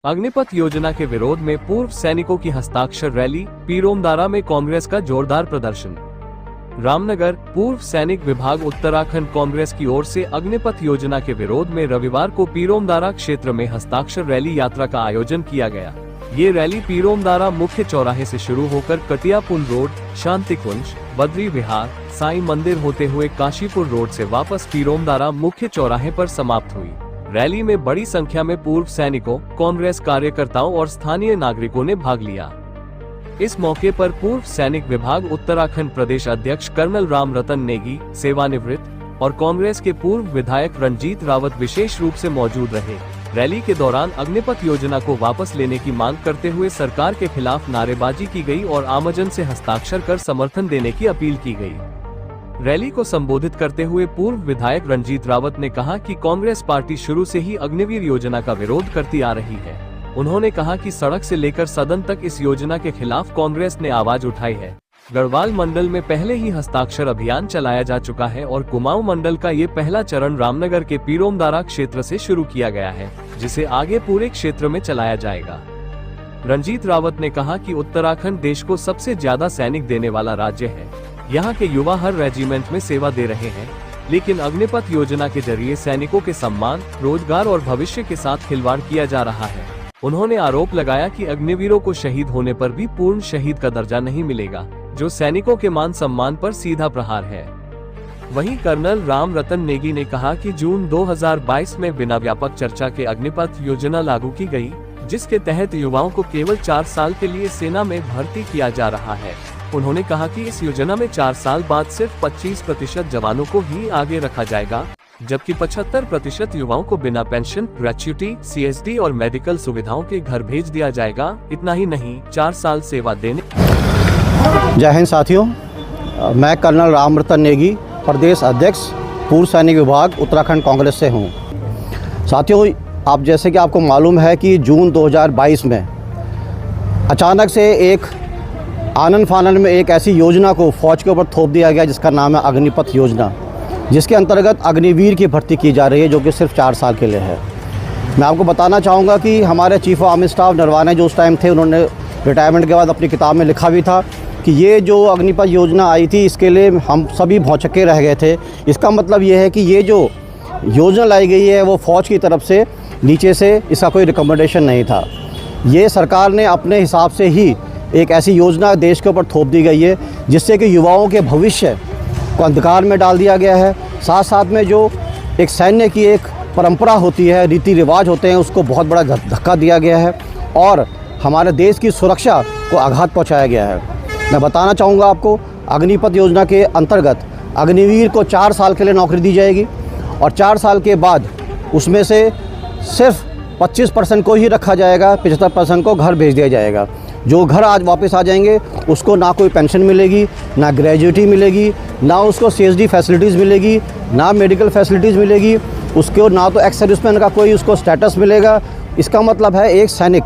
अग्निपथ योजना के विरोध में पूर्व सैनिकों की हस्ताक्षर रैली, पीरोमदारा में कांग्रेस का जोरदार प्रदर्शन। रामनगर, पूर्व सैनिक विभाग उत्तराखंड कांग्रेस की ओर से अग्निपथ योजना के विरोध में रविवार को पीरोमदारा क्षेत्र में हस्ताक्षर रैली यात्रा का आयोजन किया गया। ये रैली पीरोमदारा मुख्य चौराहे से शुरू होकर कटिया पुल रोड, शांति कुंज, बद्री विहार, साईं मंदिर होते हुए काशीपुर रोड से वापस पीरोमदारा मुख्य चौराहे पर समाप्त हुई। रैली में बड़ी संख्या में पूर्व सैनिकों, कांग्रेस कार्यकर्ताओं और स्थानीय नागरिकों ने भाग लिया। इस मौके पर पूर्व सैनिक विभाग उत्तराखंड प्रदेश अध्यक्ष कर्नल राम रतन नेगी, सेवानिवृत्त, और कांग्रेस के पूर्व विधायक रंजीत रावत विशेष रूप से मौजूद रहे। रैली के दौरान अग्निपथ योजना को वापस लेने की मांग करते हुए सरकार के खिलाफ नारेबाजी की गई और आमजन से हस्ताक्षर कर समर्थन देने की अपील की गई। रैली को संबोधित करते हुए पूर्व विधायक रंजीत रावत ने कहा कि कांग्रेस पार्टी शुरू से ही अग्निवीर योजना का विरोध करती आ रही है। उन्होंने कहा कि सड़क से लेकर सदन तक इस योजना के खिलाफ कांग्रेस ने आवाज उठाई है। गढ़वाल मंडल में पहले ही हस्ताक्षर अभियान चलाया जा चुका है और कुमाऊं मंडल का ये पहला चरण रामनगर के पीरोमदारा क्षेत्र से शुरू किया गया है, जिसे आगे पूरे क्षेत्र में चलाया जाएगा। रंजीत रावत ने कहा कि उत्तराखंड देश को सबसे ज्यादा सैनिक देने वाला राज्य है। यहाँ के युवा हर रेजिमेंट में सेवा दे रहे हैं, लेकिन अग्निपथ योजना के जरिए सैनिकों के सम्मान, रोजगार और भविष्य के साथ खिलवाड़ किया जा रहा है। उन्होंने आरोप लगाया कि अग्निवीरों को शहीद होने पर भी पूर्ण शहीद का दर्जा नहीं मिलेगा, जो सैनिकों के मान सम्मान पर सीधा प्रहार है। वहीं कर्नल राम रतन नेगी ने कहा कि जून 2022 में बिना व्यापक चर्चा के अग्निपथ योजना लागू की गई, जिसके तहत युवाओं को केवल 4 साल के लिए सेना में भर्ती किया जा रहा है। उन्होंने कहा कि इस योजना में 4 साल बाद सिर्फ 25% जवानों को ही आगे रखा जाएगा, जबकि 75% युवाओं को बिना पेंशन, ग्रेच्युटी, CSD और मेडिकल सुविधाओं के घर भेज दिया जाएगा। इतना ही नहीं, 4 साल सेवा देने। जय हिंद साथियों, मैं कर्नल राम रतन नेगी, प्रदेश अध्यक्ष पूर्व सैनिक विभाग उत्तराखंड कांग्रेस से हूं। साथियों, आप जैसे कि आपको मालूम है कि जून 2022 में अचानक से एक आनन फानन में एक ऐसी योजना को फौज के ऊपर थोप दिया गया जिसका नाम है अग्निपथ योजना, जिसके अंतर्गत अग्निवीर की भर्ती की जा रही है, जो कि सिर्फ 4 साल के लिए है। मैं आपको बताना चाहूँगा कि हमारे chief of army staff Naravane जो उस टाइम थे, उन्होंने रिटायरमेंट के बाद अपनी किताब में लिखा भी था कि ये जो अग्निपथ योजना आई थी, इसके लिए हम सभी भौचक्के रह गए थे। इसका मतलब ये है कि ये जो योजना लाई गई है वो फ़ौज की तरफ से नीचे से इसका कोई रिकमेंडेशन नहीं था। ये सरकार ने अपने हिसाब से ही एक ऐसी योजना देश के ऊपर थोप दी गई है, जिससे कि युवाओं के भविष्य को अंधकार में डाल दिया गया है। साथ साथ में जो एक सैन्य की एक परंपरा होती है, रीति रिवाज होते हैं, उसको बहुत बड़ा धक्का दिया गया है और हमारे देश की सुरक्षा को आघात पहुंचाया गया है। मैं बताना चाहूँगा आपको, अग्निपथ योजना के अंतर्गत अग्निवीर को 4 साल के लिए नौकरी दी जाएगी और 4 साल के बाद उसमें से सिर्फ 25% को ही रखा जाएगा, 75% को घर भेज दिया जाएगा। जो घर आज वापस आ जाएंगे उसको ना कोई पेंशन मिलेगी, ना ग्रेजुएटी मिलेगी, ना उसको CSD फैसिलिटीज़ मिलेगी, ना मेडिकल फैसिलिटीज़ मिलेगी, उसको ना तो एक्स सर्विसमैन का कोई उसको स्टेटस मिलेगा। इसका मतलब है एक सैनिक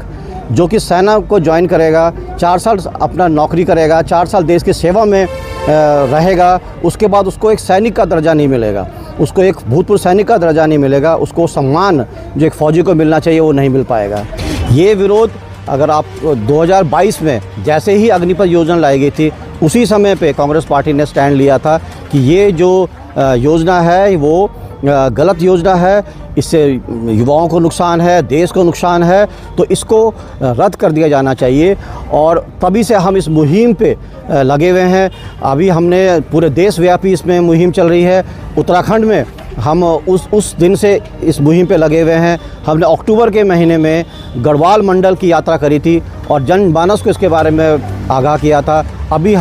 जो कि सेना को ज्वाइन करेगा, 4 साल अपना नौकरी करेगा, 4 साल देश की सेवा में रहेगा, उसके बाद उसको एक सैनिक का दर्जा नहीं मिलेगा, उसको एक भूतपूर्व सैनिक का दर्जा नहीं मिलेगा, उसको सम्मान जो एक फ़ौजी को मिलना चाहिए वो नहीं मिल पाएगा। ये विरोध अगर आप 2022 में जैसे ही अग्निपथ योजना लाई गई थी, उसी समय पे कांग्रेस पार्टी ने स्टैंड लिया था कि ये जो योजना है वो गलत योजना है, इससे युवाओं को नुकसान है, देश को नुकसान है, तो इसको रद्द कर दिया जाना चाहिए। और तभी से हम इस मुहिम पे लगे हुए हैं। अभी हमने पूरे देशव्यापी इसमें मुहिम चल रही है। उत्तराखंड में हम उस दिन से इस मुहिम पे लगे हुए हैं। हमने अक्टूबर के महीने में गढ़वाल मंडल की यात्रा करी थी और जनमानस को इसके बारे में आगाह किया था। अभी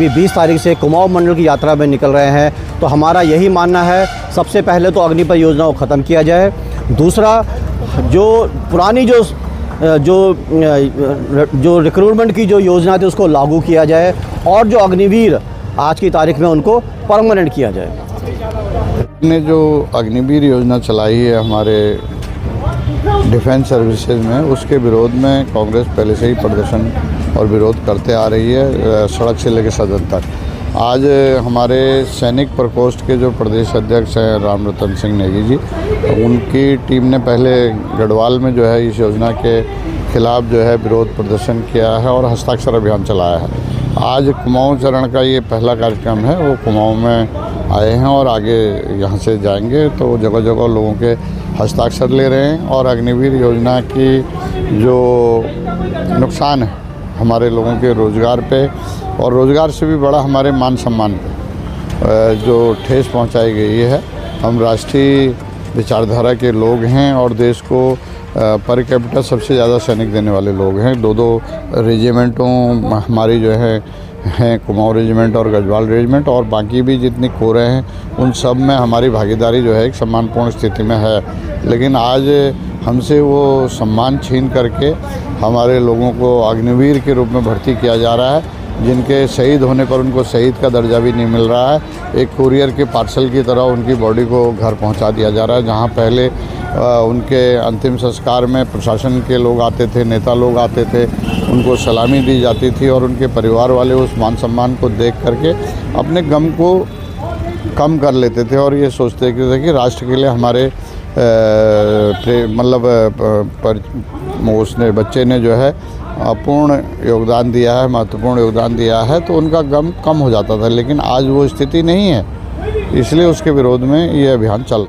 20 तारीख से कुमाऊं मंडल की यात्रा में निकल रहे हैं। तो हमारा यही मानना है, सबसे पहले तो अग्निपथ योजना को ख़त्म किया जाए। दूसरा, जो पुरानी जो रिक्रूटमेंट की जो योजना थी उसको लागू किया जाए और जो अग्निवीर आज की तारीख में उनको परमानेंट किया जाए। ने जो अग्निवीर योजना चलाई है हमारे डिफेंस सर्विसेज में, उसके विरोध में कांग्रेस पहले से ही प्रदर्शन और विरोध करते आ रही है, सड़क से लेकर सदन तक। आज हमारे सैनिक प्रकोष्ठ के जो प्रदेश अध्यक्ष हैं रामरतन सिंह नेगी जी, उनकी टीम ने पहले गढ़वाल में जो है इस योजना के खिलाफ जो है विरोध प्रदर्शन किया है और हस्ताक्षर अभियान चलाया है। आज कुमाऊं चरण का ये पहला कार्यक्रम है, वो कुमाऊं में आए हैं और आगे यहाँ से जाएंगे, तो जगह जगह लोगों के हस्ताक्षर ले रहे हैं। और अग्निवीर योजना की जो नुकसान है हमारे लोगों के रोज़गार पे, और रोज़गार से भी बड़ा हमारे मान सम्मान पे जो ठेस पहुंचाई गई है। हम राष्ट्रीय विचारधारा के लोग हैं और देश को पर कैपिटा सबसे ज़्यादा सैनिक देने वाले लोग हैं। दो रेजिमेंटों हमारी जो हैं कुमाऊं रेजिमेंट और गढ़वाल रेजिमेंट, और बाकी भी जितनी कोरें हैं उन सब में हमारी भागीदारी जो है एक सम्मानपूर्ण स्थिति में है। लेकिन आज हमसे वो सम्मान छीन करके हमारे लोगों को अग्निवीर के रूप में भर्ती किया जा रहा है, जिनके शहीद होने पर उनको शहीद का दर्जा भी नहीं मिल रहा है। एक कुरियर के पार्सल की तरह उनकी बॉडी को घर पहुंचा दिया जा रहा है। जहां पहले उनके अंतिम संस्कार में प्रशासन के लोग आते थे, नेता लोग आते थे, उनको सलामी दी जाती थी और उनके परिवार वाले उस मान सम्मान को देख करके अपने गम को कम कर लेते थे और ये सोचते थे कि राष्ट्र के लिए हमारे उसने बच्चे ने जो है पूर्ण योगदान दिया है, महत्वपूर्ण योगदान दिया है, तो उनका गम कम हो जाता था। लेकिन आज वो स्थिति नहीं है, इसलिए उसके विरोध में ये अभियान चल